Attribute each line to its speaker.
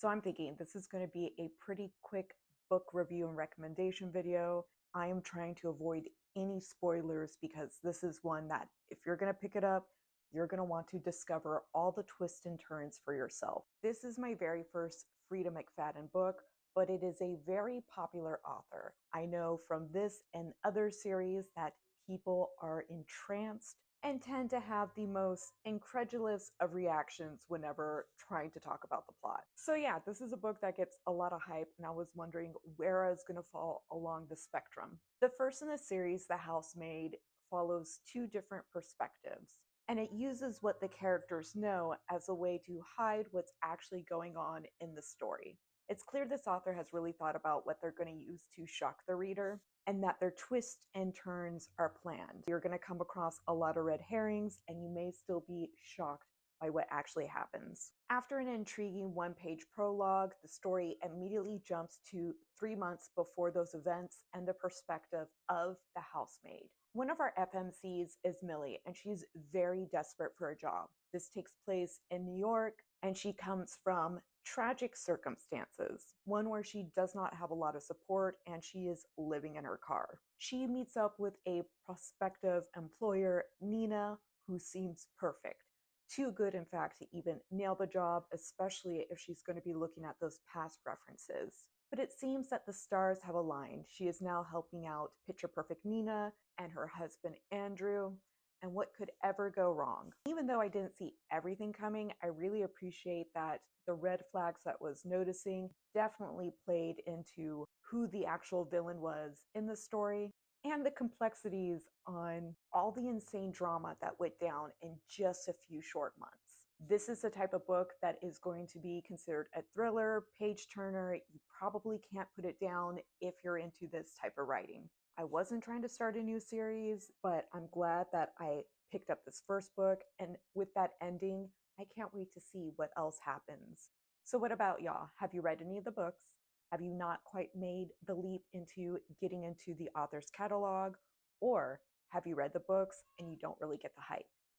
Speaker 1: So I'm thinking this is going to be a pretty quick book review and recommendation video. I am trying to avoid any spoilers because this is one that if you're going to pick it up, you're going to want to discover all the twists and turns for yourself. This is my very first Freida McFadden book, but it is a very popular author. I know from this and other series that people are entranced and tend to have the most incredulous of reactions whenever trying to talk about the plot. So yeah, this is a book that gets a lot of hype, and I was wondering where I was going to fall along the spectrum. The first in the series, The Housemaid, follows two different perspectives, and it uses what the characters know as a way to hide what's actually going on in the story. It's clear this author has really thought about what they're going to use to shock the reader, and that their twists and turns are planned. You're going to come across a lot of red herrings, and you may still be shocked by what actually happens. After an intriguing one-page prologue, the story immediately jumps to 3 months before those events and the perspective of the housemaid. One of our FMCs is Millie, and she's very desperate for a job. This takes place in New York, and she comes from tragic circumstances, one where she does not have a lot of support and she is living in her car. She meets up with a prospective employer, Nina, who seems perfect. Too good, in fact, to even nail the job, especially if she's going to be looking at those past references. But it seems that the stars have aligned. She is now helping out Picture Perfect Nina and her husband, Andrew. And what could ever go wrong? Even though I didn't see everything coming, I really appreciate that the red flags that was noticing definitely played into who the actual villain was in the story and the complexities on all the insane drama that went down in just a few short months. This is the type of book that is going to be considered a thriller, page turner. You probably can't put it down if you're into this type of writing. I wasn't trying to start a new series, but I'm glad that I picked up this first book, and with that ending, I can't wait to see what else happens. So what about y'all? Have you read any of the books? Have you not quite made the leap into getting into the author's catalog? Or have you read the books and you don't really get the hype?